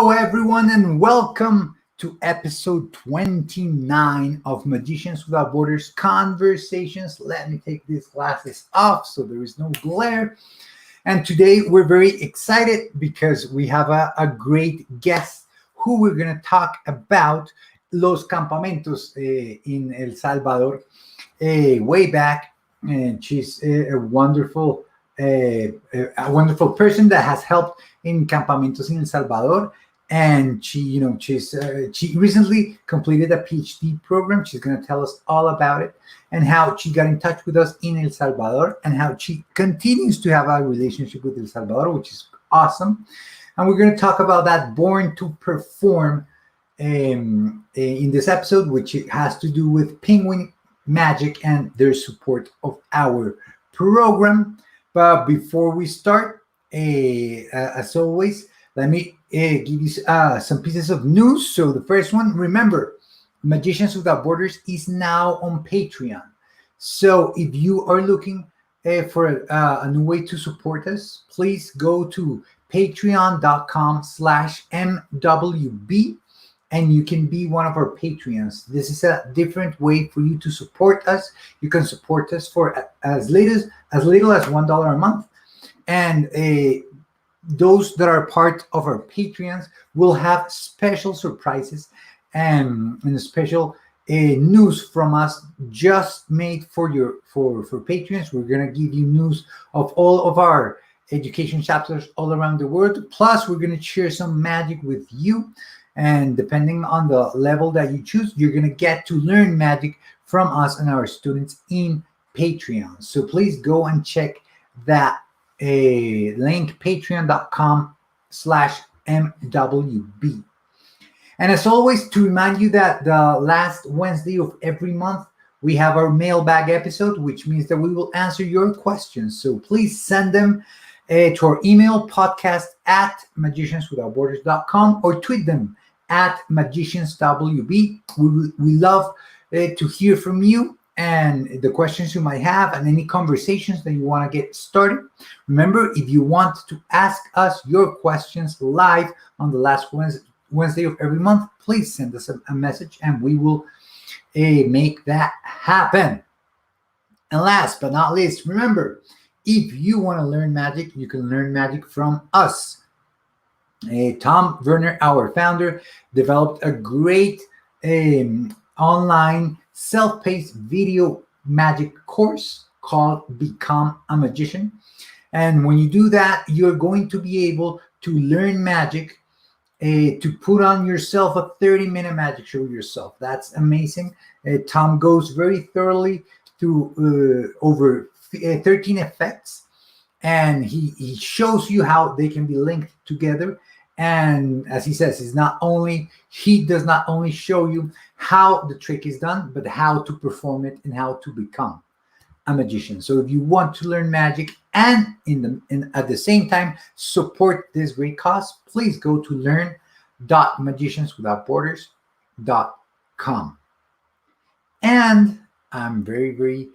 Hello, everyone, and welcome to episode 29 of Magicians Without Borders Conversations. Let me take these glasses off so there is no glare. And today we're very excited because we have a great guest who we're going to talk about Los Campamentos in El Salvador way back. And she's a wonderful person that has helped in Campamentos in El Salvador, and she recently completed a PhD program. She's going to tell us all about it and how she got in touch with us in El Salvador and how she continues to have a relationship with El Salvador, which is awesome. And we're going to talk about that Born to Perform in this episode, which has to do with Penguin Magic and their support of our program. But before we start, as always, let me give you some pieces of news. So the first one, remember, Magicians Without Borders is now on Patreon. So if you are looking for a new way to support us, please go to patreon.com/MWB and you can be one of our Patreons. This is a different way for you to support us. You can support us for as little as $1 a month. And those that are part of our Patreons will have special surprises and special news from us just made for Patreons. We're going to give you news of all of our education chapters all around the world. Plus, we're going to share some magic with you. And depending on the level that you choose, you're going to get to learn magic from us and our students in Patreon. So please go and check that link, patreon.com/MWB. And as always, to remind you that the last Wednesday of every month, we have our mailbag episode, which means that we will answer your questions. So please send them to our email, podcast@magicianswithoutborders.com, or tweet them @magicianswb. We love to hear from you and the questions you might have and any conversations that you want to get started. Remember, if you want to ask us your questions live on the last Wednesday of every month, please send us a message and we will make that happen. And last but not least, remember, if you want to learn magic, you can learn magic from us. Tom Verner, our founder, developed a great online self-paced video magic course called Become a Magician. And when you do that, you're going to be able to learn magic, to put on yourself a 30-minute magic show yourself. That's amazing. Tom goes very thoroughly through over 13 effects, and he shows you how they can be linked together. And as he says, he does not only show you how the trick is done, but how to perform it and how to become a magician. So if you want to learn magic and at the same time support this great cause, please go to learn.magicianswithoutborders.com. And I'm very, very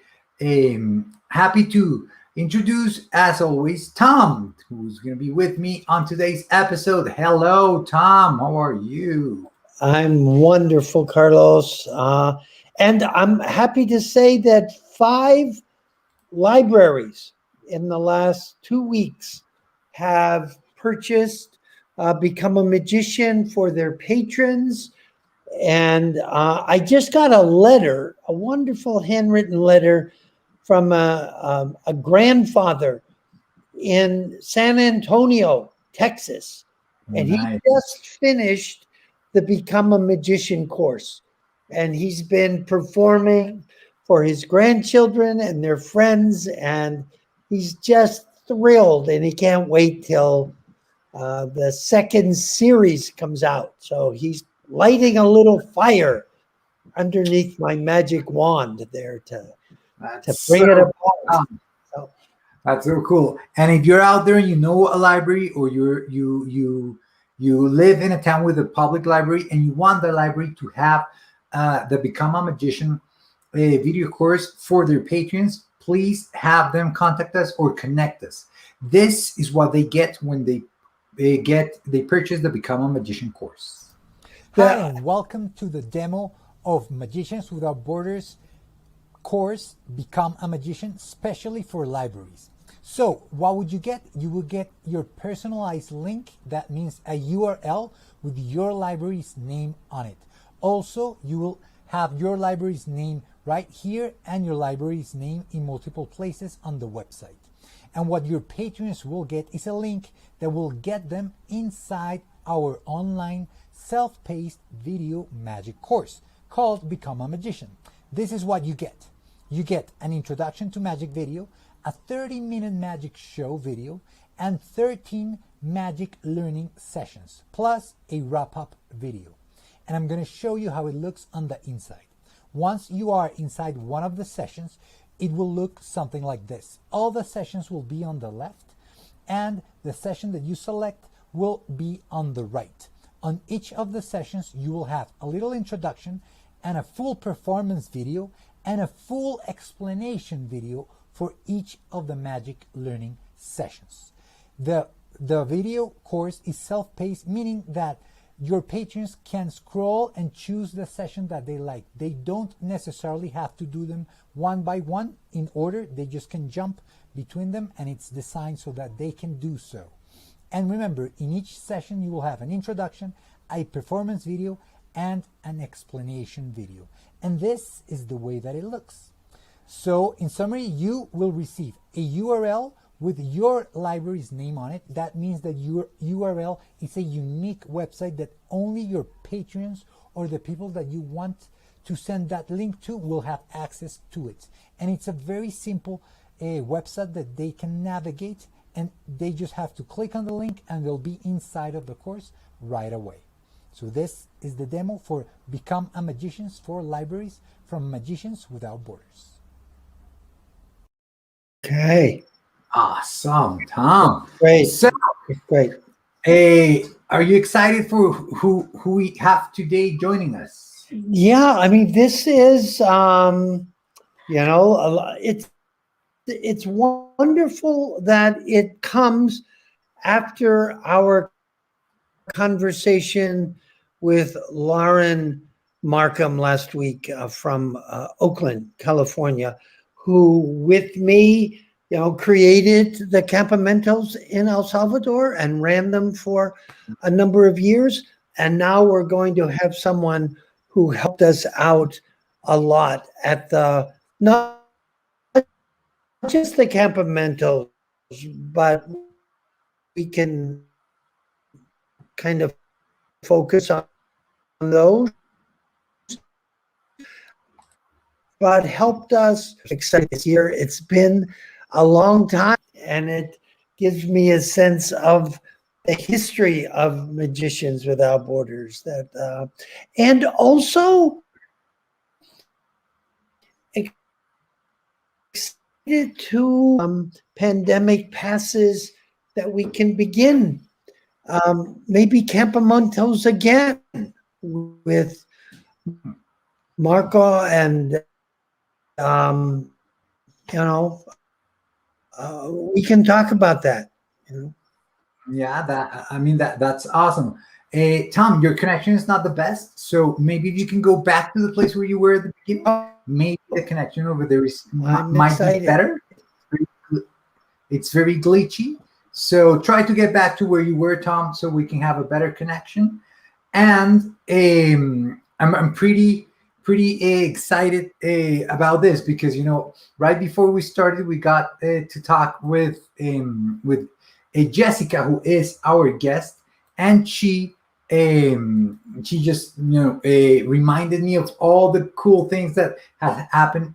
happy to introduce, as always, Tom, who's going to be with me on today's episode. Hello, Tom. How are you? I'm wonderful, Carlos. And I'm happy to say that 5 libraries in the last 2 weeks have purchased Become a Magician for their patrons. And I just got a letter, a wonderful handwritten letter from a grandfather in San Antonio, Texas. And Nice. he just finished the Become a Magician course. And he's been performing for his grandchildren and their friends. And he's just thrilled. And he can't wait till the second series comes out. So he's lighting a little fire underneath my magic wand there to bring it apart. So. That's so cool. And if you're out there and you know a library, or you live in a town with a public library and you want the library to have the Become a Magician video course for their patrons, please have them contact us or connect us. This is what they get when they they purchase the Become a Magician course. Hi, and welcome to the demo of Magicians Without Borders course, Become a Magician, especially for libraries. So what would you get? You will get your personalized link. That means a URL with your library's name on it. Also, you will have your library's name right here and your library's name in multiple places on the website. And what your patrons will get is a link that will get them inside our online self-paced video magic course called Become a Magician. This is what you get. You get an introduction to magic video, a 30-minute magic show video, and 13 magic learning sessions, plus a wrap-up video. And I'm going to show you how it looks on the inside. Once you are inside one of the sessions, it will look something like this. All the sessions will be on the left, and the session that you select will be on the right. On each of the sessions, you will have a little introduction and a full performance video and a full explanation video for each of the magic learning sessions. The video course is self-paced, meaning that your patrons can scroll and choose the session that they like. They don't necessarily have to do them one by one in order. They just can jump between them, and it's designed so that they can do so. And remember, in each session you will have an introduction, a performance video, and an explanation video. And this is the way that it looks. So in summary, you will receive a URL with your library's name on it. That means that your URL is a unique website that only your patrons or the people that you want to send that link to will have access to it. And it's a very simple website that they can navigate, and they just have to click on the link and they'll be inside of the course right away. So this is the demo for Become a Magicians for libraries from Magicians Without Borders. Okay. Awesome, Tom. Great. So, Great. are you excited for who we have today joining us? Yeah, I mean, this is, it's wonderful that it comes after our conversation with Lauren Markham last week from Oakland, California, who with me, created the Campamentos in El Salvador and ran them for a number of years. And now we're going to have someone who helped us out a lot at not just the Campamentos, but we can kind of focus on those, but helped us excited this year. It's been a long time, and it gives me a sense of the history of Magicians Without Borders, and also excited to pandemic passes that we can begin maybe Campamentos again with Marco, and we can talk about that. Yeah, that's awesome. Tom, your connection is not the best, so maybe if you can go back to the place where you were at the beginning, maybe the connection over there might be better. It's very glitchy, so try to get back to where you were, Tom, so we can have a better connection. And I'm pretty excited about this because right before we started, we got to talk with Jessica, who is our guest, and she just reminded me of all the cool things that has happened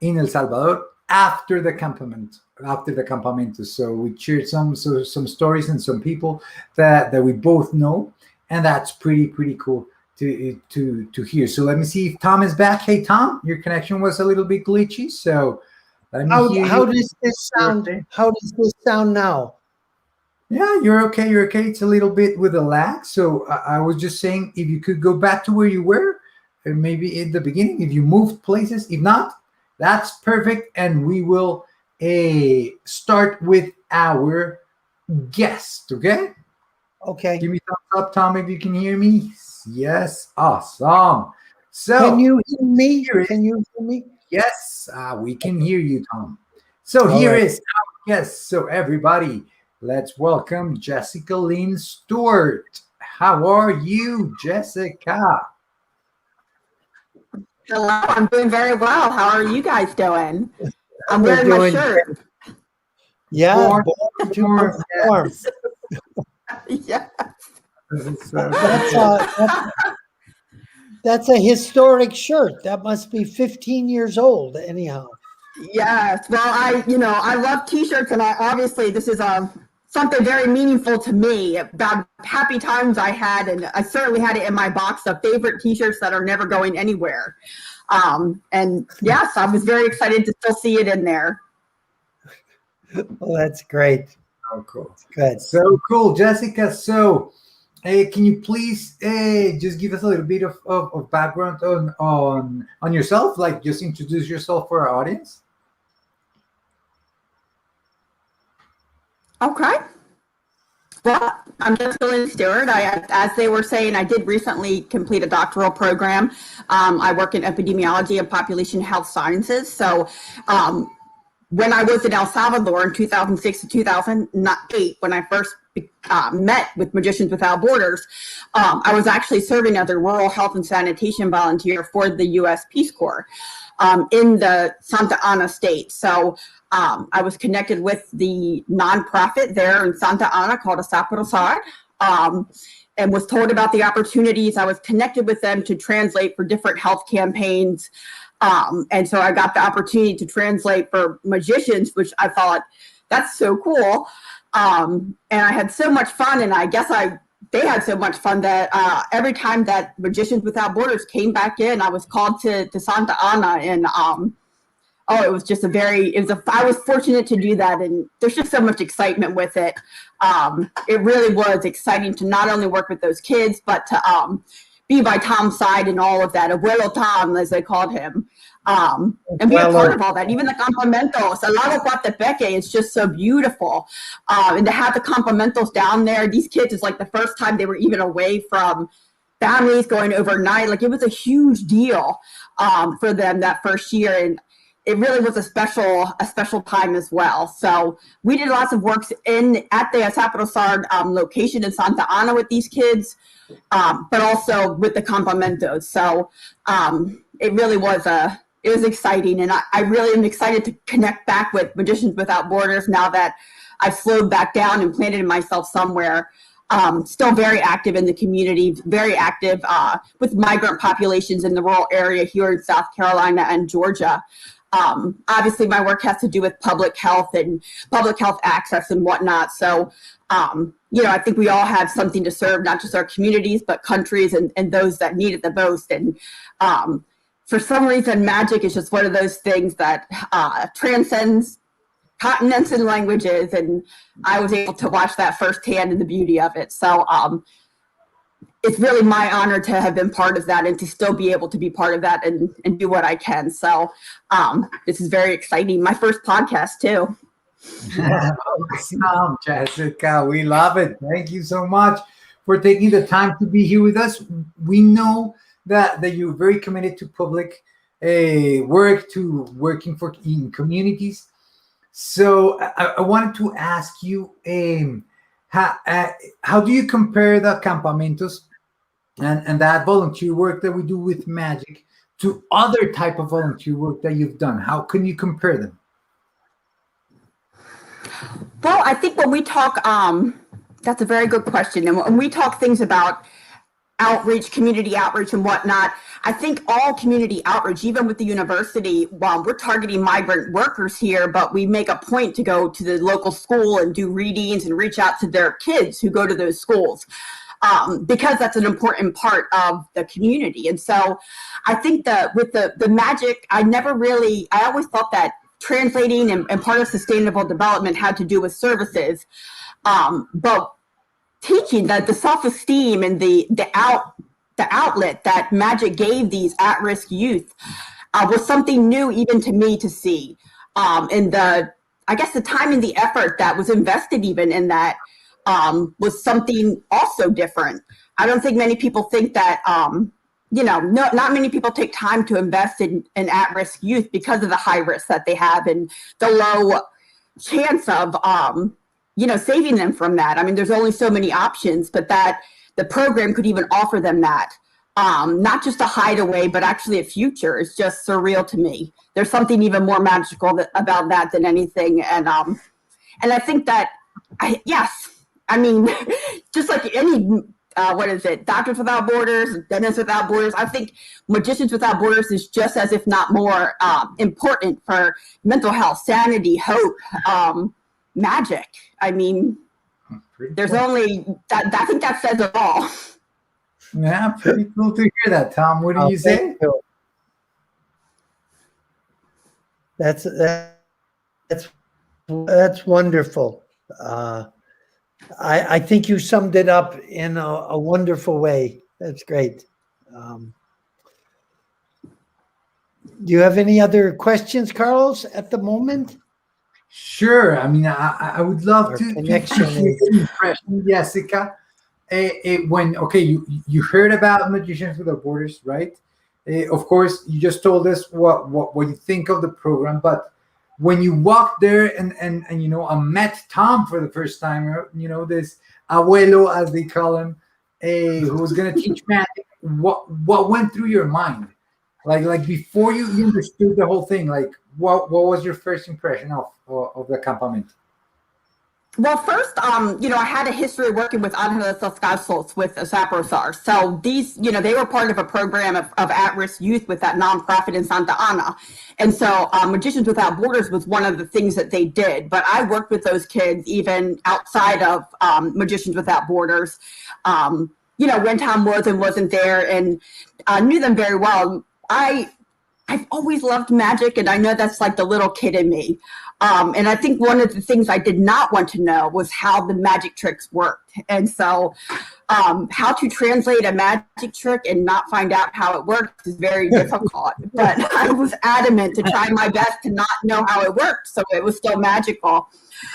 in El Salvador after the campamento. So we shared some stories and some people that we both know, and that's pretty cool to hear. So let me see if Tom is back. Hey Tom, your connection was a little bit glitchy, so let me hear how you. does this sound? How does this sound now? Yeah, you're okay. It's a little bit with a lag. So I was just saying, if you could go back to where you were, maybe at the beginning, if you moved places. If not, that's perfect. And we will start with our guest. Okay. Okay. Give me thumbs up, Tom, if you can hear me. Yes. Awesome. So Can you hear me? here is, Can you hear me? yes, we can hear you, Tom. So All here right. is our guest. So everybody, let's welcome Jessica Lynn Stewart. How are you, Jessica? Hello, I'm doing very well. How are you guys doing? I'm We're wearing my doing shirt. Yeah, Born, born to born, perform. Yeah. yes. That's a historic shirt. That must be 15 years old, anyhow. Yes. Well, I love T-shirts, and obviously this is something very meaningful to me about happy times I had, and I certainly had it in my box of favorite T-shirts that are never going anywhere. And yes, I was very excited to still see it in there. Well, that's great. So cool. Good. So cool, Jessica. So, can you please just give us a little bit of background on yourself? Like, just introduce yourself for our audience. Okay. Well, I'm Jessica Lynn Stewart. As they were saying, I did recently complete a doctoral program. I work in epidemiology and population health sciences. So when I was in El Salvador in 2006 to 2008, when I first met with Magicians Without Borders, I was actually serving as a rural health and sanitation volunteer for the U.S. Peace Corps in the Santa Ana state. So I was connected with the nonprofit there in Santa Ana called Asaparosar, and was told about the opportunities. I was connected with them to translate for different health campaigns. And so I got the opportunity to translate for magicians, which I thought, that's so cool. And I had so much fun, and I guess they had so much fun that every time that Magicians Without Borders came back in, I was called to Santa Ana, and it was just I was fortunate to do that, and there's just so much excitement with it. It really was exciting to not only work with those kids, but to be by Tom's side and all of that, Abuelo Tom, as they called him, and be a part of all that. Even the Campamentos, a lot of Guatepeque is just so beautiful. And to have the Campamentos down there, these kids, is like the first time they were even away from families, going overnight. Like, it was a huge deal for them that first year. And it really was a special time as well. So we did lots of works at the Asaparosar location in Santa Ana with these kids, but also with the Campamentos. So it really was it was exciting, and I really am excited to connect back with Magicians Without Borders now that I've slowed back down and planted myself somewhere. Still very active in the community, very active with migrant populations in the rural area here in South Carolina and Georgia. Obviously, my work has to do with public health and public health access and whatnot. So, I think we all have something to serve, not just our communities, but countries and those that need it the most. And for some reason, magic is just one of those things that transcends continents and languages. And I was able to watch that firsthand and the beauty of it. So, it's really my honor to have been part of that and to still be able to be part of that and do what I can. So this is very exciting. My first podcast too. Awesome, Jessica. We love it. Thank you so much for taking the time to be here with us. We know that you're very committed to public work, to working in communities. So I wanted to ask you, how do you compare the Campamentos and that volunteer work that we do with magic to other type of volunteer work that you've done? How can you compare them? Well, I think when we talk, that's a very good question. And when we talk things about outreach, community outreach and whatnot, I think all community outreach, even with the university, we're targeting migrant workers here, but we make a point to go to the local school and do readings and reach out to their kids who go to those schools. Because that's an important part of the community. And so I think that with the magic, I always thought that translating and part of sustainable development had to do with services. But teaching that the self-esteem and the outlet that magic gave these at-risk youth was something new even to me to see. And I guess the time and the effort that was invested even in that was something also different. I don't think many people think that, not many people take time to invest in at-risk youth because of the high risk that they have and the low chance of, saving them from that. I mean, there's only so many options, but that the program could even offer them that. Not just a hideaway, but actually a future is just surreal to me. There's something even more magical about that than anything. And I think that, just like any, Doctors Without Borders, Dentists Without Borders, I think Magicians Without Borders is just as if not more important for mental health, sanity, hope, magic. I mean, there's only, I think that says it all. Yeah, pretty cool to hear that, Tom. What do you say? That's wonderful. I think you summed it up in a wonderful way. That's great. Do you have any other questions, Carlos, at the moment? Sure. I mean, I would love to connection hear your impression, Jessica. You heard about Magicians Without Borders, right? Of course, you just told us what you think of the program, but when you walked there and I met Tom for the first time, this abuelo, as they call him, who was going to teach magic, what went through your mind? Like before you understood the whole thing, like what was your first impression of the campamento? Well, first, I had a history of working with Ángeles Descalzos with Saprosar. So these, they were part of a program of at-risk youth with that nonprofit in Santa Ana. And so Magicians Without Borders was one of the things that they did. But I worked with those kids even outside of Magicians Without Borders, when Tom wasn't there, and knew them very well. I've always loved magic, and I know that's like the little kid in me. And I think one of the things I did not want to know was how the magic tricks worked. And so how to translate a magic trick and not find out how it works is very difficult. But I was adamant to try my best to not know how it worked, so it was still magical.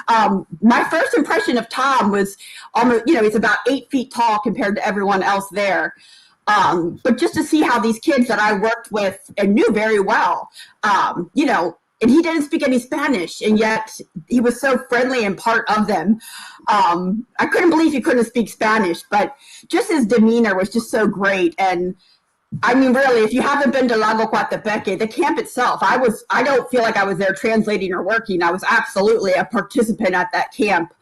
My first impression of Tom was almost, he's about 8 feet tall compared to everyone else there. But just to see how these kids that I worked with and knew very well, and he didn't speak any Spanish, and yet he was so friendly and part of them. I couldn't believe he couldn't speak Spanish, but just his demeanor was just so great. And I mean, really, if you haven't been to Lago Coatepeque, the camp itself, I don't feel like I was there translating or working. I was absolutely a participant at that camp.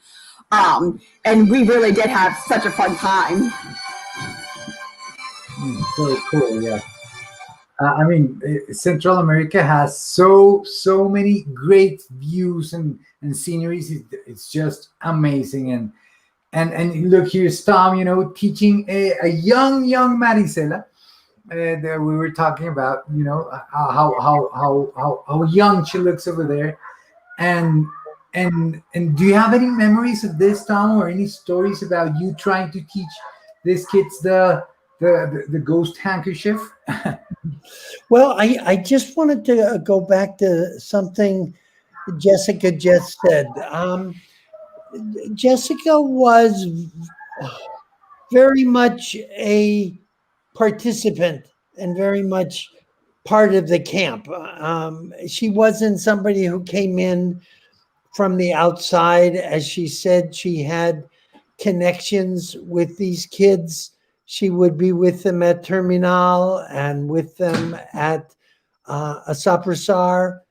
And we really did have such a fun time. Very cool, yeah. Central America has so many great views and sceneries. It's just amazing. And look, here's Tom, teaching a young Maricela that we were talking about. How young she looks over there. And do you have any memories of this, Tom, or any stories about you trying to teach these kids the ghost handkerchief? Well, I just wanted to go back to something Jessica just said. Jessica was very much a participant and very much part of the camp. She wasn't somebody who came in from the outside. As she said, she had connections with these kids. She would be with them at Terminal and with them at Saprosar,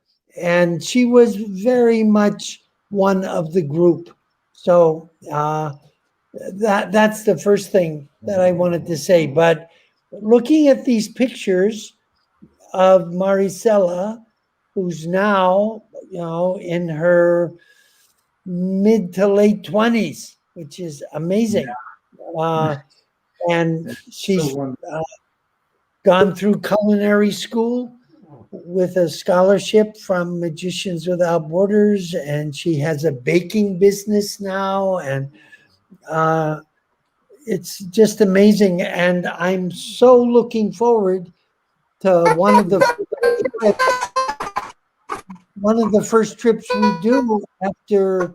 and she was very much one of the group. So that's the first thing that I wanted to say. But looking at these pictures of Maricela, who's now, in her mid to late 20s, which is amazing. And she's gone through culinary school with a scholarship from Magicians Without Borders, and she has a baking business now, and it's just amazing. And I'm so looking forward to one of one of the first trips we do after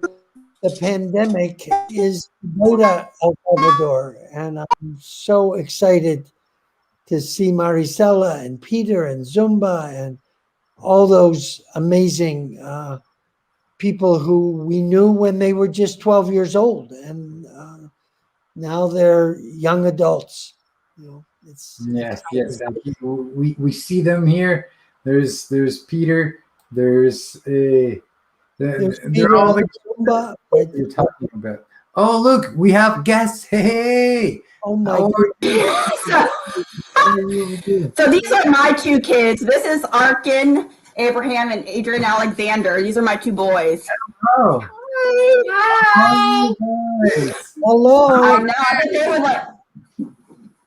the pandemic is to go to El Salvador. And I'm so excited to see Maricela and Peter and Zumba and all those amazing people who we knew when they were just 12 years old. And now they're young adults. You know, Yes. And we see them here. There's Peter. There's they're all the Zumba. you're talking about. Oh, look, we have guests. Hey. Oh my How God. are you? So these are my two kids. This is Arkin Abraham and Adrian Alexander. These are my two boys. Oh. Hi. Nice. Hello. I know. I bet they would like.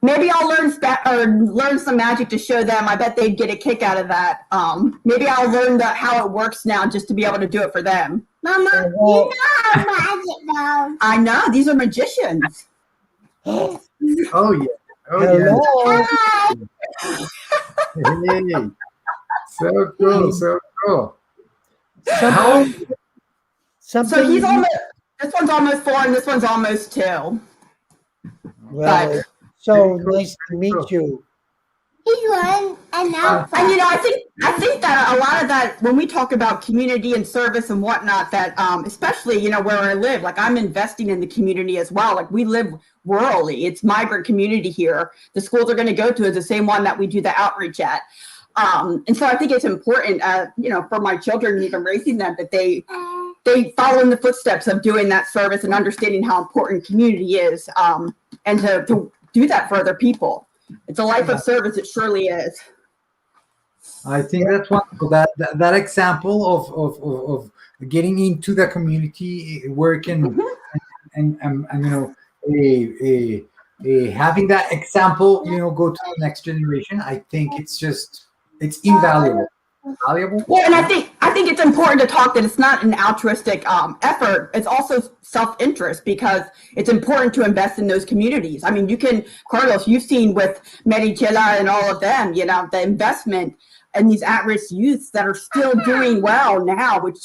Maybe I'll learn some magic to show them. I bet they'd get a kick out of that. Maybe I'll learn how it works now, just to be able to do it for them. Mama, you know how magic goes. I know these are magicians. Oh yeah. Oh Hello. Hi. yeah. Hey. So cool. So cool. Something, So he's almost. This one's almost 4, and this one's almost 2. well, so nice to meet you. He's one and now And I think that a lot of that, when we talk about community and service and whatnot, that especially where I live, like I'm investing in the community as well. Like we live rurally, it's migrant community here. The schools are going to go to is the same one that we do the outreach at. And so I think it's important, for my children, even raising them, that they follow in the footsteps of doing that service and understanding how important community is, and to do that for other people. It's a life of service. It surely is. I think that's wonderful. That example of getting into the community work and having that example, go to the next generation. I think it's invaluable. Valuable. Yeah, and I think it's important to talk that it's not an altruistic effort. It's also self-interest, because it's important to invest in those communities. I mean, Carlos, you've seen with Marichela and all of them, the investment in these at-risk youths that are still doing well now, which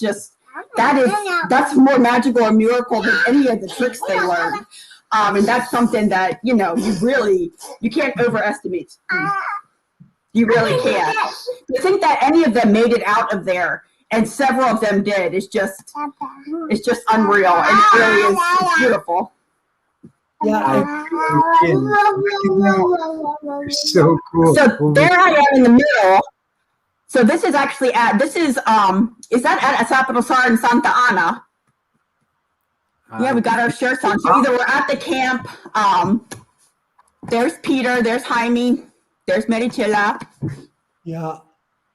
that's more magical or miracle than any of the tricks they learned. And that's something that, you can't overestimate. You really can't. To think that any of them made it out of there, and several of them did, it's just unreal, and it really is. It's beautiful. Yeah, So cool. So there I am in the middle. So this is actually is that at Sapodosar in Santa Ana? Yeah, we got our shirts on. So either we're at the camp. There's Peter. There's Jaime. There's Marichela. yeah.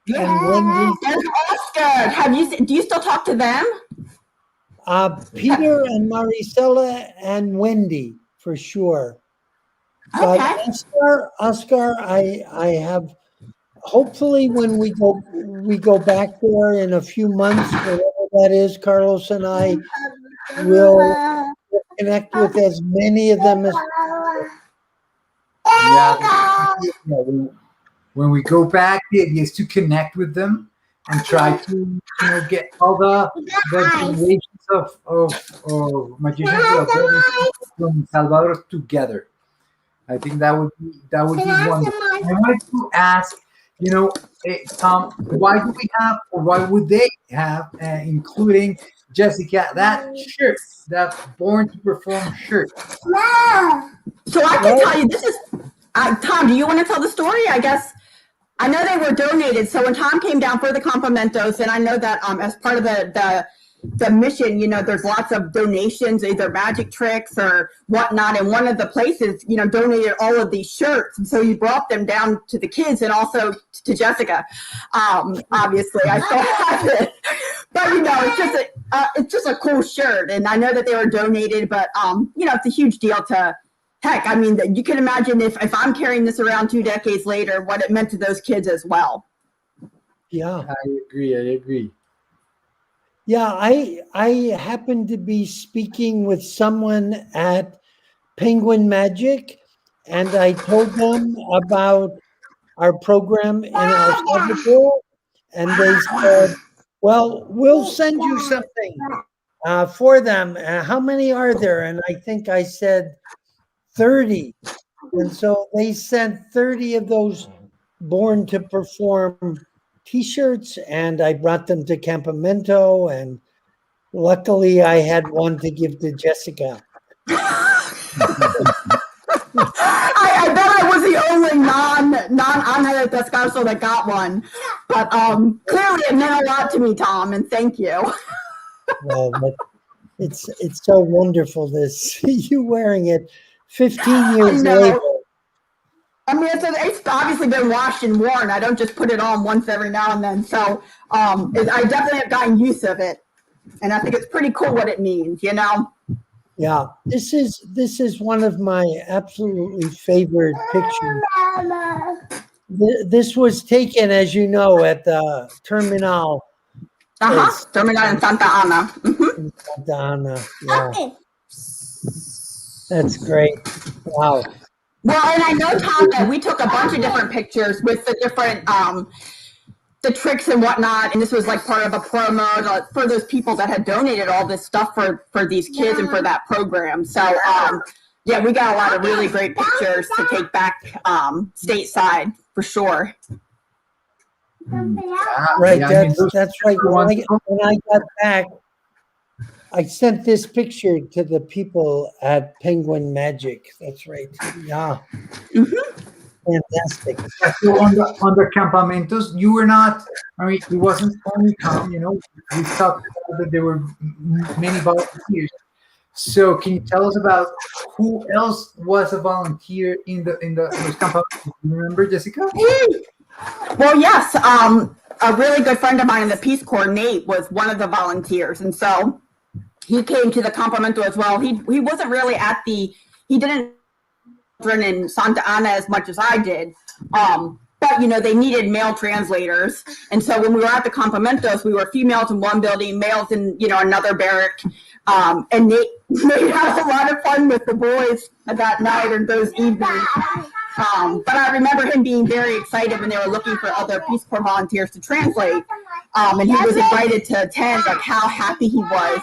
And Wendy, There's Oscar. Do you still talk to them? Peter and Maricela and Wendy for sure. But Okay. Oscar, I have. Hopefully, when we go back there in a few months, whatever that is, Carlos and I will connect with as many of them as. Yeah. When we go back, the idea is to connect with them and try to get all the generations of magicians from Salvador together. I think that would be wonderful. I wanted to ask, Tom, why do we have, or why would they have, including Jessica, that shirt, that Born to Perform shirt? So I can tell you, this is Tom. Do you want to tell the story? I guess I know they were donated. So when Tom came down for the Campamentos, and I know that as part of the mission, there's lots of donations, either magic tricks or whatnot. And one of the places, donated all of these shirts. And so you brought them down to the kids and also to Jessica. Obviously, I still have it. But, it's just a cool shirt. And I know that they were donated, but, it's a huge deal to, heck, I mean, you can imagine if I'm carrying this around 2 decades later, what it meant to those kids as well. Yeah. I agree. Yeah, I happened to be speaking with someone at Penguin Magic, and I told them about our program in El Salvador, and they said, Well, we'll send you something for them. How many are there? And I think I said 30. And so they sent 30 of those Born to Perform t-shirts, and I brought them to Campamento, and luckily I had one to give to Jessica. I bet I was the only non-Ana de Descanso that got one. But clearly it meant a lot to me, Tom, and thank you. Well, but it's so wonderful to see you wearing it 15 years later. I mean, it's obviously been washed and worn. I don't just put it on once every now and then. So I definitely have gotten used to it. And I think it's pretty cool what it means, you know? Yeah, this is one of my absolutely favorite pictures. This was taken, as you know, at the terminal. Terminal in Santa Ana. In Santa Ana, yeah. That's great. Wow. Well, and I know, Tom, that we took a bunch of different pictures with the different the tricks and whatnot, and this was like part of a promo for those people that had donated all this stuff for these kids and for that program. So yeah, we got a lot of really great pictures to take back stateside for sure. Right, that's right. When I got back, I sent this picture to the people at Penguin Magic. That's right. Yeah. Fantastic. So on the Campamentos, you were not, I mean, it wasn't only Tom, you know, we talked about that there were many volunteers. So can you tell us about who else was a volunteer in those Campamentos? Do you remember, Jessica? Well, yes. A really good friend of mine in the Peace Corps, Nate, was one of the volunteers. And so he came to the Campamento as well. He wasn't really he didn't in Santa Ana as much as I did. But, you know, they needed male translators. And so when we were at the Campamentos, we were females in one building, males in, you know, another barrack. And Nate had a lot of fun with the boys that night and those evenings. But I remember him being very excited when they were looking for other Peace Corps volunteers to translate. And he was invited to attend, like how happy he was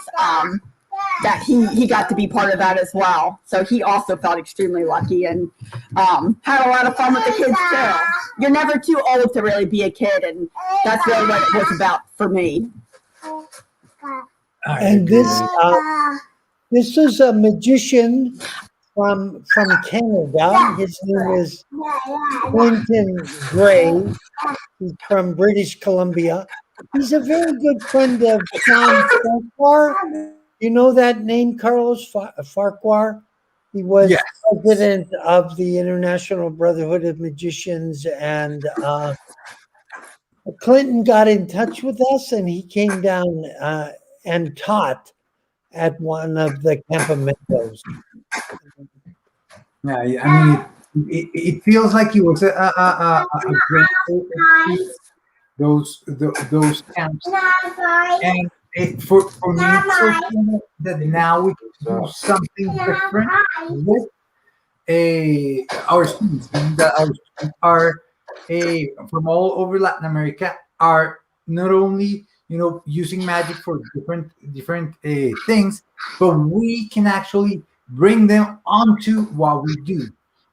that he got to be part of that as well. So he also felt extremely lucky and had a lot of fun with the kids too. You're never too old to really be a kid, and that's really what it was about for me. And this is a magician from Canada. His name is Quentin Gray. He's from British Columbia. He's a very good friend of John Farquhar. You know that name, Carlos Farquhar? He was president of the International Brotherhood of Magicians, and Clinton got in touch with us, and he came down and taught at one of the Campamentos. Yeah, I mean, it feels like it was a great experience, those camps, and for me, it's so cool that now we can do something different with our students. And that our students are from all over Latin America, are not only, you know, using magic for different things, but we can actually bring them onto what we do.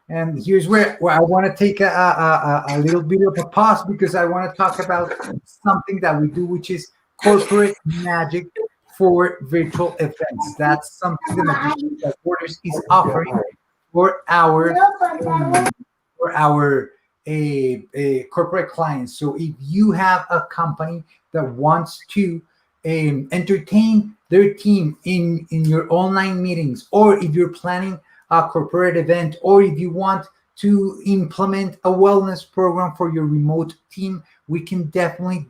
And here's where I want to take a little bit of a pause, because I want to talk about something that we do, which is corporate magic for virtual events. That's something the Magicians Without Borders is offering for our corporate clients. So if you have a company that wants to entertain their team in your online meetings, or if you're planning a corporate event, or if you want to implement a wellness program for your remote team, we can definitely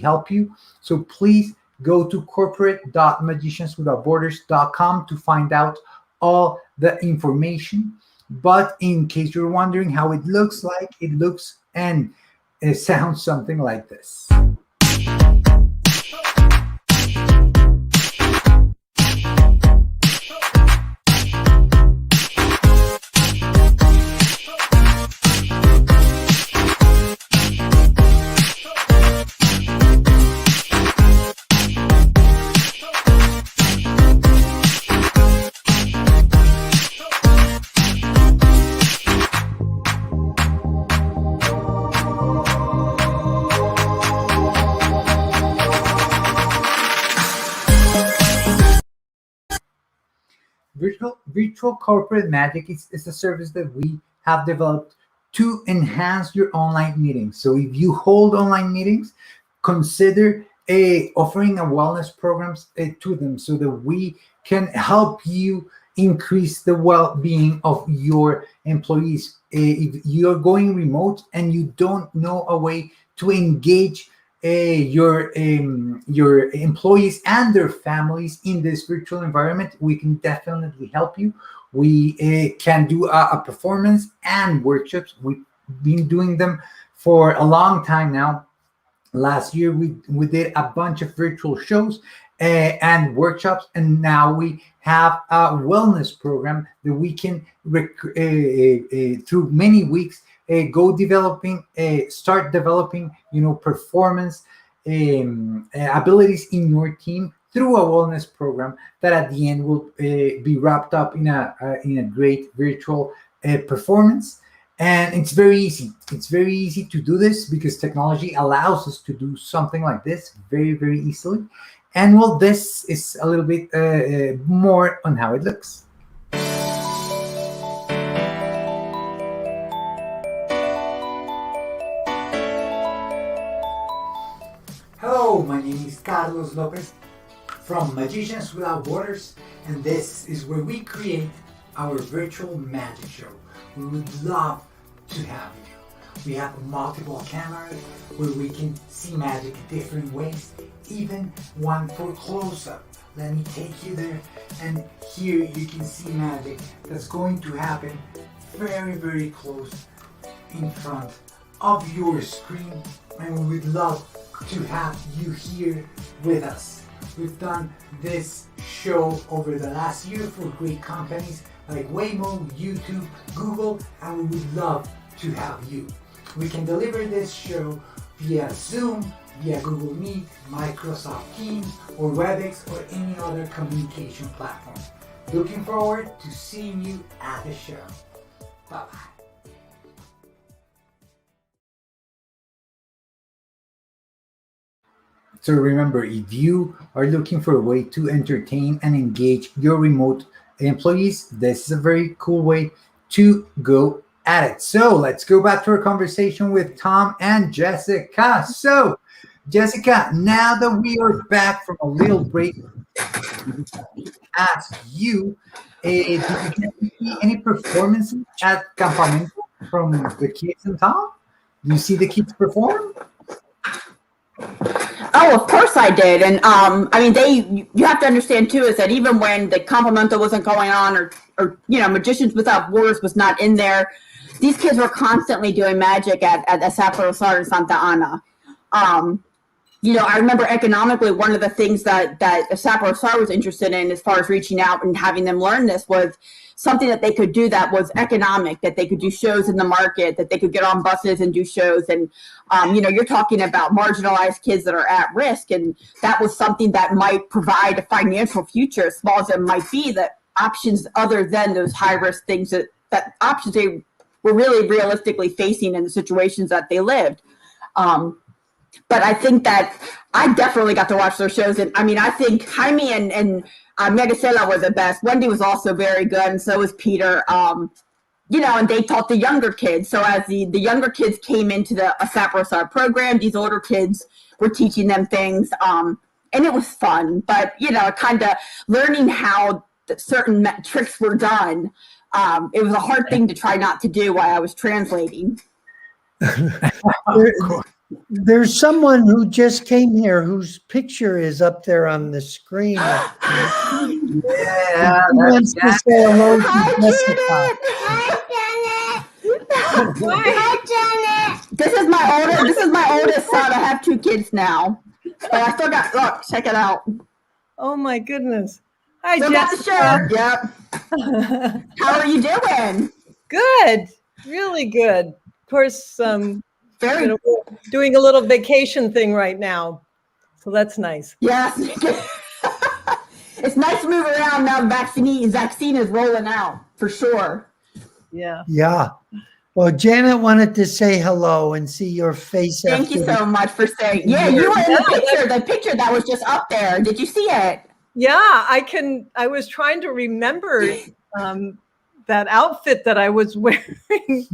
help you. So please go to corporate.magicianswithoutborders.com to find out all the information. But in case you're wondering how it looks like, it looks and it sounds something like this. virtual corporate magic is a service that we have developed to enhance your online meetings. So if you hold online meetings, consider offering a wellness programs to them so that we can help you increase the well-being of your employees. If you're going remote and you don't know a way to engage your employees and their families in this virtual environment, we can definitely help you. We can do a performance and workshops. We've been doing them for a long time now. Last year, we did a bunch of virtual shows and workshops, and now we have a wellness program that we can, through many weeks, start developing, performance abilities in your team through a wellness program that at the end will be wrapped up in a great virtual performance. And it's very easy. It's very easy to do this because technology allows us to do something like this very, very easily. And well, this is a little bit more on how it looks. Hello, my name is Carlos López from Magicians Without Borders, and this is where we create our virtual magic show. We would love to have you. We have multiple cameras where we can see magic different ways, even one for close-up. Let me take you there, and here you can see magic that's going to happen very, very close in front of your screen, and we would love to have you here with us. We've done this show over the last year for great companies like Waymo, YouTube, Google, and we would love to have you. We can deliver this show via Zoom, via Google Meet, Microsoft Teams, or WebEx, or any other communication platform. Looking forward to seeing you at the show. Bye-bye. So remember, if you are looking for a way to entertain and engage your remote employees, this is a very cool way to go at it. So let's go back to our conversation with Tom and Jessica. So Jessica, now that we are back from a little break, ask you, did you get any performances at Campamentos from the kids and Tom? Do you see the kids perform? Oh, of course I did. And I mean, you have to understand too, is that even when the Campamento wasn't going on or Magicians Without Borders was not in there, these kids were constantly doing magic at Salvador and Santa Ana. I remember economically, one of the things that Salvador was interested in as far as reaching out and having them learn this was something that they could do that was economic, that they could do shows in the market, that they could get on buses and do shows. And, you're talking about marginalized kids that are at risk. And that was something that might provide a financial future, as small as it might be, that options other than those high risk things, that options they were really realistically facing in the situations that they lived. But I think that I definitely got to watch their shows. And I mean, I think Jaime and Megacela were the best. Wendy was also very good, and so was Peter. And they taught the younger kids. So as the younger kids came into the Saprosar program, these older kids were teaching them things. And it was fun, but, kind of learning how certain tricks were done. It was a hard thing to try not to do while I was translating. There's someone who just came here whose picture is up there on the screen. Yeah, wants to say hello to Hi, Jessica. Hi, Janet. This is my oldest son. I have 2 kids now, but I still got. Look, check it out. Oh my goodness! Hi, Still got the Jessica. shirt. Yep. How are you doing? Good, really good. Of course, Very. doing a little vacation thing right now, so that's nice. Yes. It's nice to move around now. Vaccine is rolling out for sure. Yeah. Yeah. Well, Janet wanted to say hello and see your face. Thank you so much for saying. Yeah, you were in the picture that was just up there. Did you see it? Yeah, I was trying to remember that outfit that I was wearing.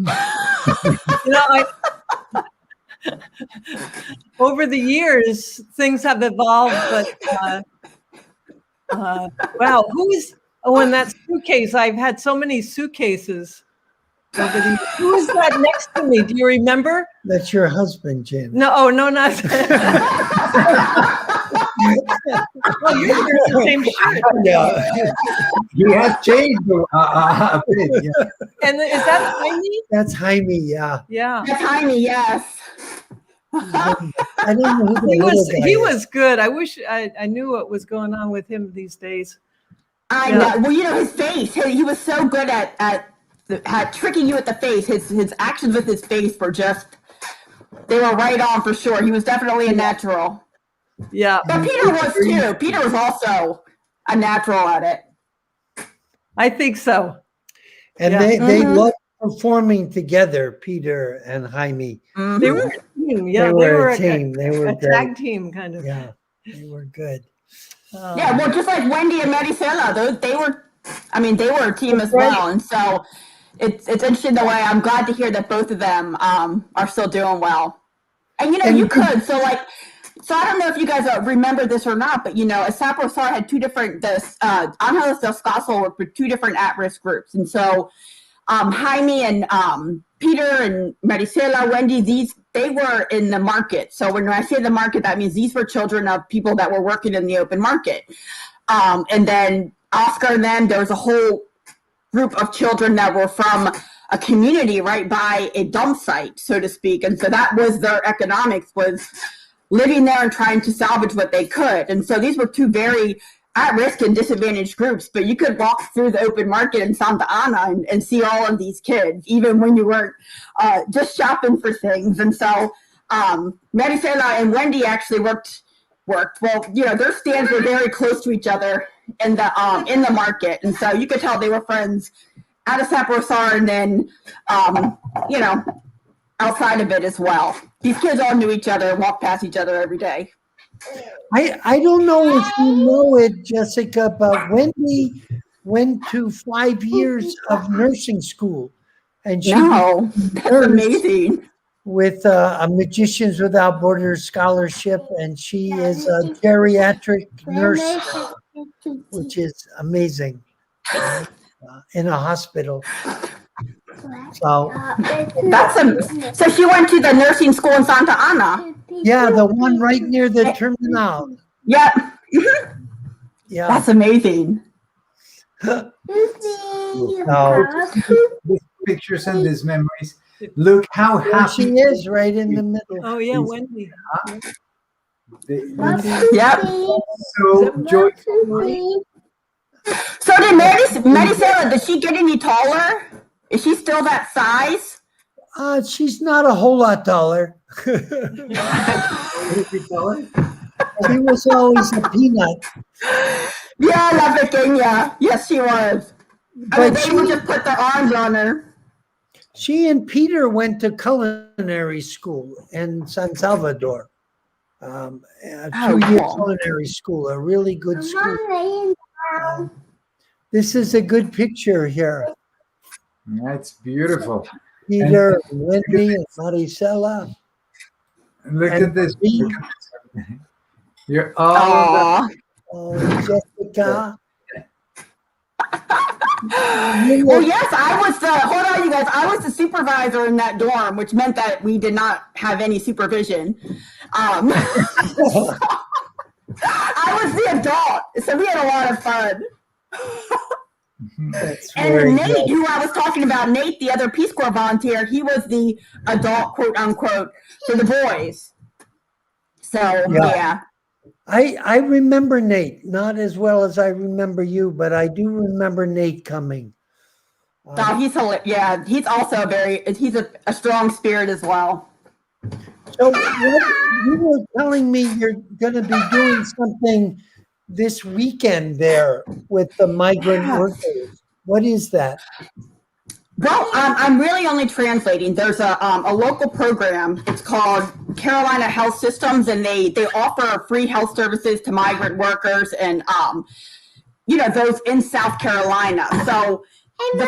Over the years, things have evolved, but wow, in that suitcase? I've had so many suitcases over the years. Who is that next to me? Do you remember? That's your husband, Jim. No, no, not. Oh, you're wearing the same shirt. Yeah. He has changed a bit. Yeah. And is that Jaime? That's Jaime, yeah. Yeah. That's Jaime, yes. I don't know who the little guy He is. was good. I wish I knew what was going on with him these days. I know. Well, his face. He was so good at tricking you with the face. His actions with his face were they were right on for sure. He was definitely a natural. Yeah. But Peter was too. Peter was also a natural at it. I think so. And Yeah. they love performing together, Peter and Jaime. Mm-hmm. They were a team. Yeah, They were a team. They were a great. tag team kind of. Yeah, they were good. Yeah, well, just like Wendy and Maricela, they were a team as well. And so it's interesting the way I'm glad to hear that both of them are still doing well. And you could. So I don't know if you guys remember this or not, but Sapro SAR had two different, Angeles del Scasol were two different at-risk groups. And so Jaime and Peter and Maricela, Wendy, they were in the market. So when I say the market, that means these were children of people that were working in the open market. And then Oscar and them, there was a whole group of children that were from a community right by a dump site, so to speak. And so that was their economics, was living there and trying to salvage what they could. And so these were two very at-risk and disadvantaged groups, but you could walk through the open market in Santa Ana and see all of these kids, even when you weren't just shopping for things. And so Maricela and Wendy actually worked. Well, their stands were very close to each other in the market. And so you could tell they were friends out of Sapro SAR and then, outside of it as well. These kids all knew each other and walked past each other every day. I don't know if you know it, Jessica, but Wendy went to 5 years of nursing school, and she That's amazing. with a Magicians Without Borders scholarship, and she is a geriatric nurse, which is amazing, in a hospital. So So she went to the nursing school in Santa Ana. yeah, the one right near the terminal. Yep. Yeah. That's amazing. These pictures and these memories. Look how There happy she is, right in the middle. Oh yeah, Wendy. Yep. So joyful. So did Maricela, did she get any taller? Is she still that size? She's not a whole lot taller. She was always a peanut. Yeah, La Pequeña. Yes, she was. But they would just put their arms on her. She and Peter went to culinary school in San Salvador. A 2-year culinary school, a really good school. This is a good picture here. That's beautiful. Peter, and Wendy, and Maricela. Look And at this. me. You're all Jessica. Well, yes, I was hold on, you guys. I was the supervisor in that dorm, which meant that we did not have any supervision. I was the adult, so we had a lot of fun. That's And very Nate, good. who I was talking about, Nate, the other Peace Corp volunteer, he was the adult, quote unquote, for the boys. So, yeah. I remember Nate, not as well as I remember you, but I do remember Nate coming. No, he's hilarious. Yeah, he's also he's a strong spirit as well. So you were telling me you're going to be doing something this weekend there with the migrant workers. What is that? Well, I'm really only translating. There's a local program. It's called Carolina Health Systems, and they offer free health services to migrant workers and those in South Carolina. So the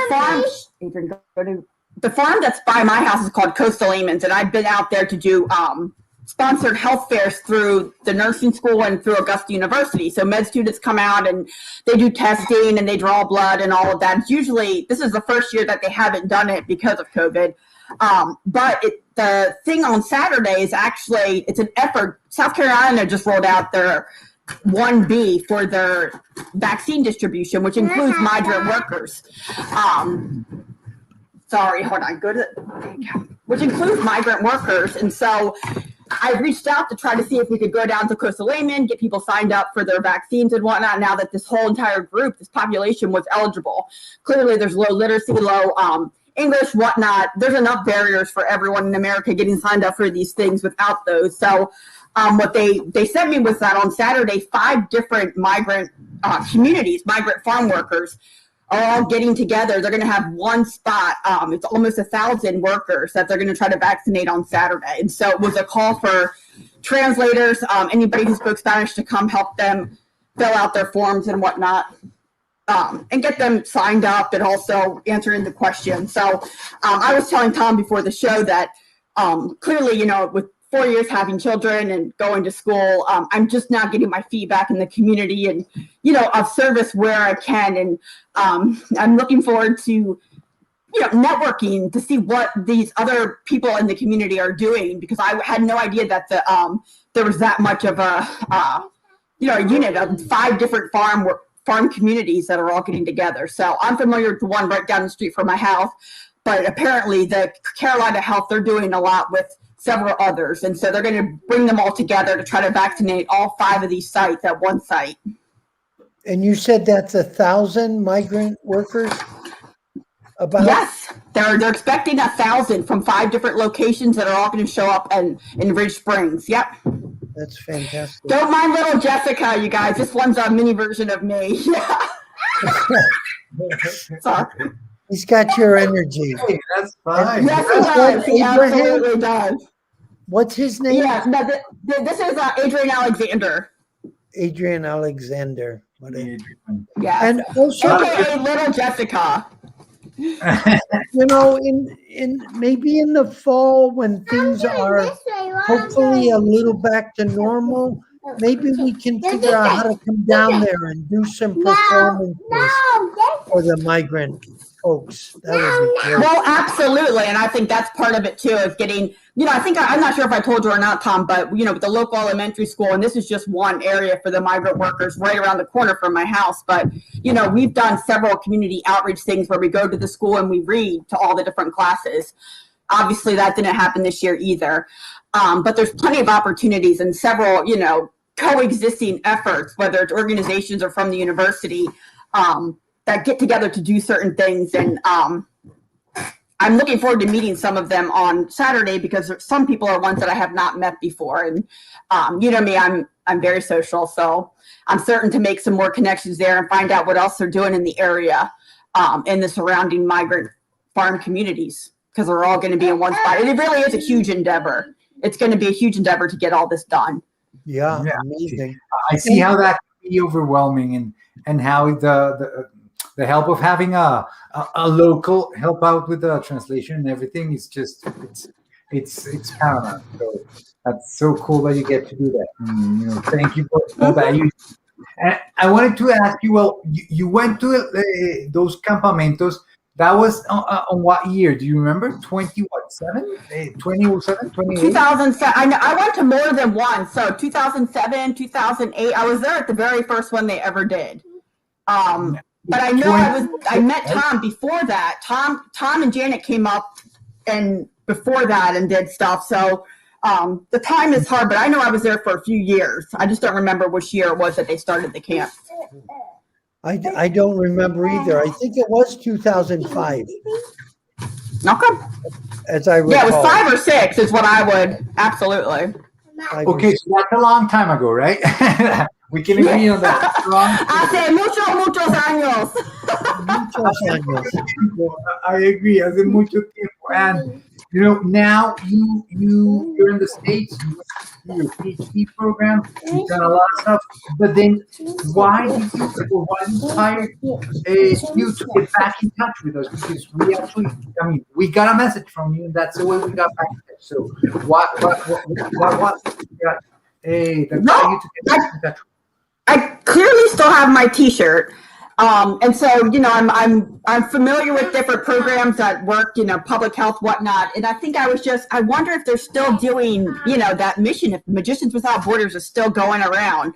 farm that's by my house is called Coastal Amons, and I've been out there to do sponsored health fairs through the nursing school and through Augusta University. So med students come out and they do testing and they draw blood and all of that. It's usually, this is the first year that they haven't done it because of COVID. But the thing on Saturday is actually, it's an effort. South Carolina just rolled out their 1B for their vaccine distribution, which includes migrant workers. Which includes migrant workers. And so I reached out to try to see if we could go down to Coastal Amon, get people signed up for their vaccines and whatnot, now that this whole entire group, this population was eligible. Clearly there's low literacy, low English, whatnot. There's enough barriers for everyone in America getting signed up for these things without those. So what they sent me was that on Saturday, 5 different migrant communities, migrant farm workers, are all getting together. They're going to have one spot. It's almost 1,000 workers that they're going to try to vaccinate on Saturday. And so it was a call for translators, anybody who spoke Spanish, to come help them fill out their forms and whatnot, and get them signed up and also answering the questions. So I was telling Tom before the show that clearly, with 4 years having children and going to school, I'm just now getting my feet back in the community and, of service where I can. And I'm looking forward to, networking to see what these other people in the community are doing, because I had no idea that there was that much of a unit of 5 different farm communities that are all getting together. So I'm familiar with the one right down the street from my house, but apparently the Carolina Health, they're doing a lot with several others. And so they're going to bring them all together to try to vaccinate all 5 of these sites at one site. And you said that's 1,000 migrant workers? About? Yes, they're expecting 1,000 from 5 different locations that are all going to show up in Ridge Springs. Yep. That's fantastic. Don't mind little Jessica, you guys. This one's a mini version of me. Yeah. Sorry. He's got your energy. Hey, that's fine. Yes, he does. He absolutely does. What's his name? Yes, no, this is Adrian Alexander. Adrian Alexander. Yeah. And also, AKA Little Jessica. in maybe in the fall when things are hopefully a little back to normal, maybe we can figure out how to come down there and do some performances for the migrant folks. That would be great. Well, absolutely. And I think that's part of it too, is getting, I'm not sure if I told you or not, Tom, but, with the local elementary school, and this is just one area for the migrant workers right around the corner from my house. But, we've done several community outreach things where we go to the school and we read to all the different classes. Obviously, that didn't happen this year either. But there's plenty of opportunities and several, coexisting efforts, whether it's organizations or from the university, that get together to do certain things. And I'm looking forward to meeting some of them on Saturday, because some people are ones that I have not met before. And me, I'm very social, so I'm certain to make some more connections there and find out what else they're doing in the area, in the surrounding migrant farm communities, because they're all going to be in one spot. And it really is a huge endeavor. It's going to be a huge endeavor to get all this done. Yeah, amazing. I see how that can be overwhelming, and how the help of having a local help out with the translation and everything is just it's paramount. So that's so cool that you get to do that. Thank you for all that. And I wanted to ask you. Well, you went to those campamentos. That was on what year? Do you remember? 2007? 2007. I went to more than one. So 2007, 2008. I was there at the very first one they ever did. But I know I met Tom before that. Tom and Janet came up and before that and did stuff. So the time is hard, but I know I was there for a few years. I just don't remember which year it was that they started the camp. I don't remember either. I think it was 2005. Okay. As I recall. Yeah, it was 5 or 6 is what I would, absolutely. Okay, so that's a long time ago, right? We can agree on that. Hace muchos años. Muchos años. I agree. Hace mucho tiempo. And now you're in the States, you do your PhD program, you've done a lot of stuff, but then why did you, or why inspired you to get back in touch with us? Because we actually, we got a message from you, and that's the way we got back in touch. So what was it that got you to get back in touch? I clearly still have my T-shirt. And so, I'm familiar with different programs that work, public health, whatnot. And I think I wonder if they're still doing, that mission, if Magicians Without Borders is still going around.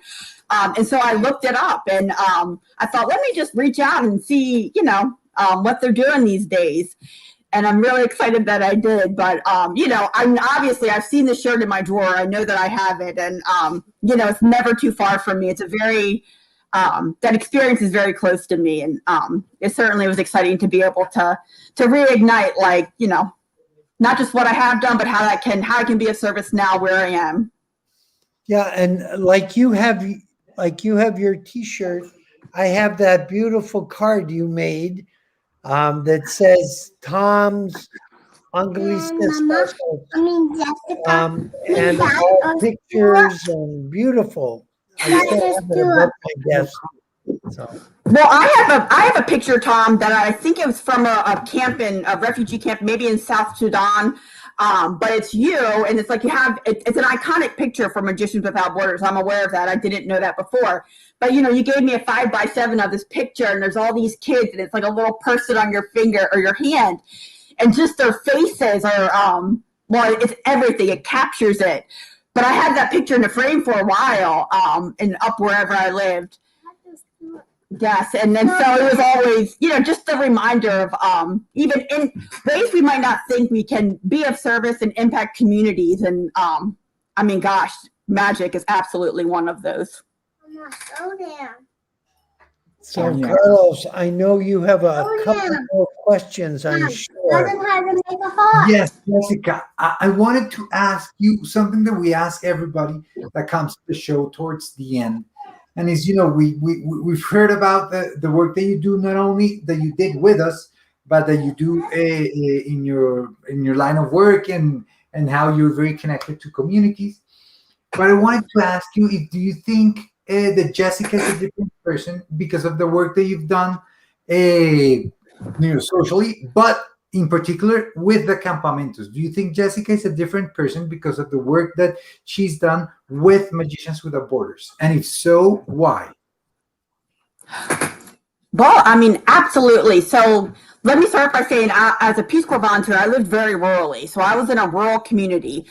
And so I looked it up, and I thought, let me just reach out and see, what they're doing these days. And I'm really excited that I did. But, I've seen the shirt in my drawer. I know that I have it. And, it's never too far from me. It's a very, that experience is very close to me. And it certainly was exciting to be able to reignite, not just what I have done, but how I can be of service now where I am. Yeah. And like you have your T-shirt, I have that beautiful card you made that says Tom's Angelista Special, and all pictures and beautiful. I still have it above my desk. So. Well, I have a picture, Tom, that I think it was from a refugee camp, maybe in South Sudan. But it's you, and it's like it's an iconic picture for Magicians Without Borders. I'm aware of that. I didn't know that before. But, you gave me a 5x7 of this picture, and there's all these kids, and it's like a little person on your finger or your hand. And just their faces are, it's everything. It captures it. But I had that picture in a frame for a while, and up wherever I lived. Yes, and then so it was always, just a reminder of even in ways we might not think we can be of service and impact communities. And magic is absolutely one of those. So, Carlos, I know you have a couple more questions, I'm sure. Yes, Jessica, I wanted to ask you something that we ask everybody that comes to the show towards the end. And is, we've heard about the work that you do, not only that you did with us, but that you do in your line of work and how you're very connected to communities. But I wanted to ask you, do you think that Jessica is a different person because of the work that you've done socially, but in particular with the Campamentos? Do you think Jessica is a different person because of the work that she's done with Magicians Without Borders? And if so, why? Well, absolutely. So let me start by saying, as a Peace Corp volunteer, I lived very rurally. So I was in a rural community,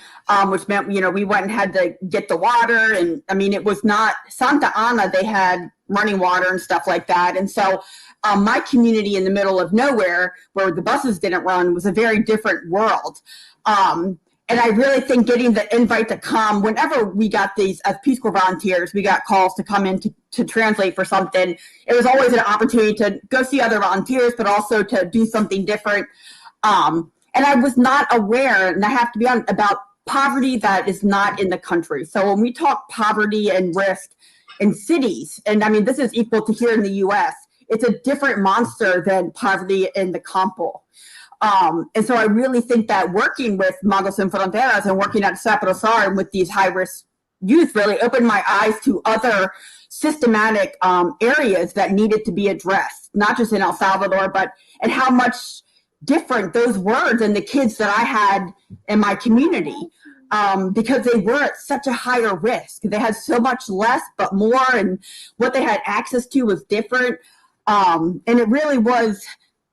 which meant, we went and had to get the water. And it was not Santa Ana, they had running water and stuff like that. And so my community in the middle of nowhere, where the buses didn't run, was a very different world. And I really think getting the invite to come, whenever we got these, as Peace Corps volunteers, we got calls to come in to translate for something. It was always an opportunity to go see other volunteers, but also to do something different. And I was not aware, and I have to be honest, about poverty that is not in the country. So when we talk poverty and risk in cities, and this is equal to here in the US, it's a different monster than poverty in the campo. And so I really think that working with Magos Sin Fronteras and working at Saprosar with these high-risk youth really opened my eyes to other systematic areas that needed to be addressed, not just in El Salvador, and how much different those were than the kids that I had in my community, because they were at such a higher risk. They had so much less, but more, and what they had access to was different. And it really was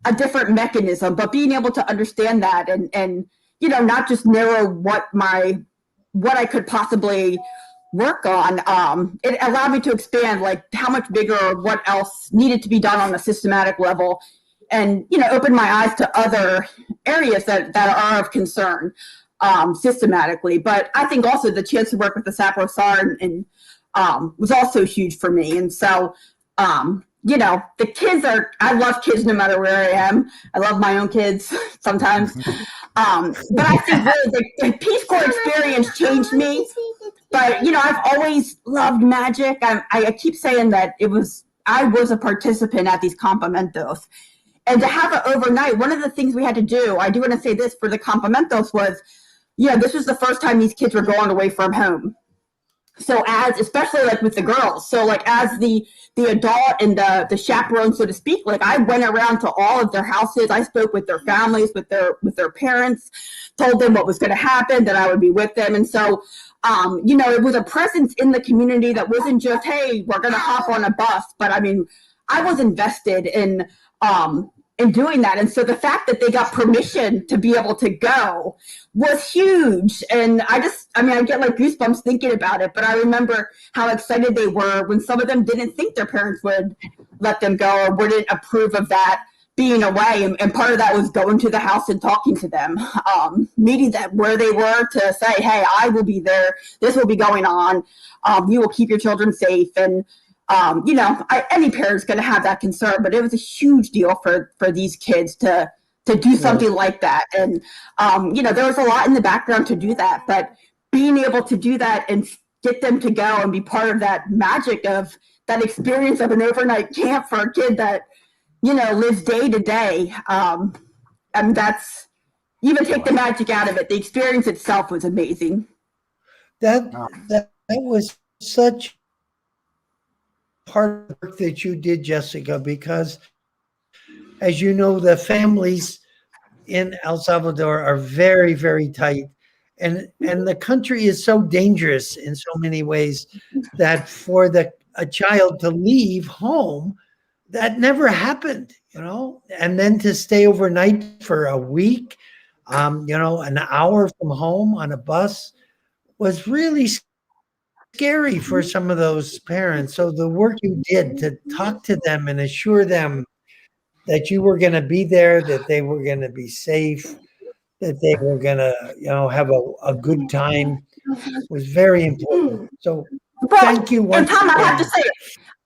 a different mechanism, but being able to understand that and not just narrow what I could possibly work on, it allowed me to expand how much bigger or what else needed to be done on a systematic level, and open my eyes to other areas that are of concern systematically. But I think also the chance to work with the Saprosar and was also huge for me. And so the kids I love kids no matter where I am. I love my own kids sometimes. But I think really the Peace Corps experience changed me. But, I've always loved magic. I keep saying that I was a participant at these Campamentos. And to have it overnight, one of the things we had to do, I do want to say this for the Campamentos was, this was the first time these kids were going away from home. So especially like with the girls, so like as the adult and the chaperone, so to speak, like I went around to all of their houses. I spoke with their families, with their parents, told them what was going to happen, that I would be with them. And so, it was a presence in the community that wasn't just, hey, we're going to hop on a bus. But I mean, I was invested in doing that. And so the fact that they got permission to be able to go was huge. And I get like goosebumps thinking about it, but I remember how excited they were when some of them didn't think their parents would let them go or wouldn't approve of that being away. And part of that was going to the house and talking to them, meeting them where they were to say, hey, I will be there. This will be going on. You will keep your children safe. And any parent's going to have that concern, but it was a huge deal for these kids to do something like that. And, there was a lot in the background to do that, but being able to do that and get them to go and be part of that magic of that experience of an overnight camp for a kid that, lives day to day. That's, even take the magic out of it. The experience itself was amazing. That was such part of the work that you did, Jessica, because as you know, the families in El Salvador are very, very tight. And the country is so dangerous in so many ways that for a child to leave home, that never happened, and then to stay overnight for a week, an hour from home on a bus was really scary for some of those parents. So the work you did to talk to them and assure them that you were going to be there, that they were going to be safe, that they were going to, have a good time was very important. So thank you. And Tom, I have to say,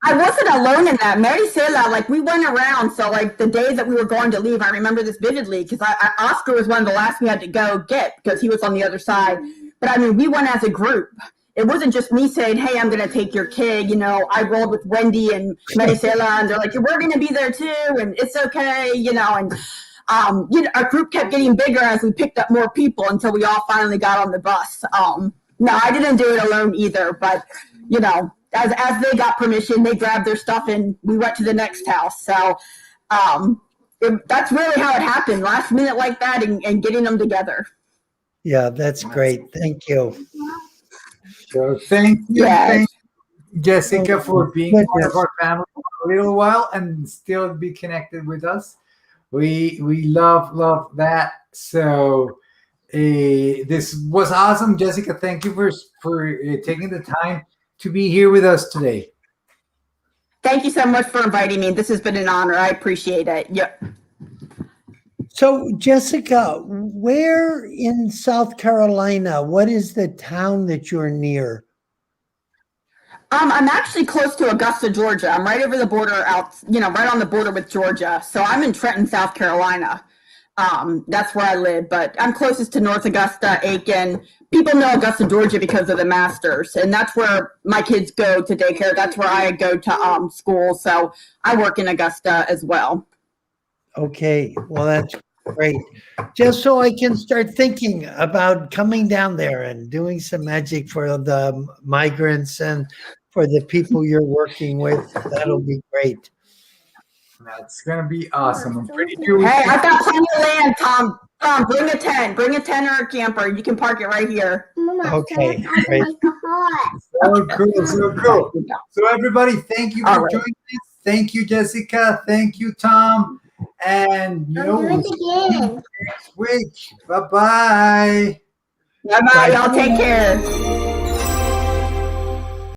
I wasn't alone in that. Mary Sela, like we went around. So like the day that we were going to leave, I remember this vividly because Oscar was one of the last we had to go get because he was on the other side. But I mean, we went as a group. It wasn't just me saying, hey, I'm going to take your kid. I rolled with Wendy and Maricela, and they're like, we're going to be there too, and it's okay, and our group kept getting bigger as we picked up more people until we all finally got on the bus. No, I didn't do it alone either, but, as they got permission, they grabbed their stuff and we went to the next house. So that's really how it happened, last minute like that and getting them together. Yeah, that's great. Thank you. So thank you, Jessica, for being part of our family for a little while and still be connected with us. We love that. So this was awesome, Jessica. Thank you for taking the time to be here with us today. Thank you so much for inviting me. This has been an honor. I appreciate it. Yep. So, Jessica, where in South Carolina, what is the town that you're near? I'm actually close to Augusta, Georgia. I'm right over the border right on the border with Georgia. So I'm in Trenton, South Carolina. That's where I live, but I'm closest to North Augusta, Aiken. People know Augusta, Georgia because of the Masters, and that's where my kids go to daycare. That's where I go to school. So I work in Augusta as well. Okay, well, that's great. Just so I can start thinking about coming down there and doing some magic for the migrants and for the people you're working with. That'll be great. That's going to be awesome. I'm pretty sure. Hey, I've got plenty of land, Tom. Tom, bring a tent. Bring a tent or a camper. You can park it right here. Okay, great. So cool, so cool. So everybody, thank you for joining us. Thank you, Jessica. Thank you, Tom. And we'll see you next week. Bye-bye. Bye-bye. Y'all take care.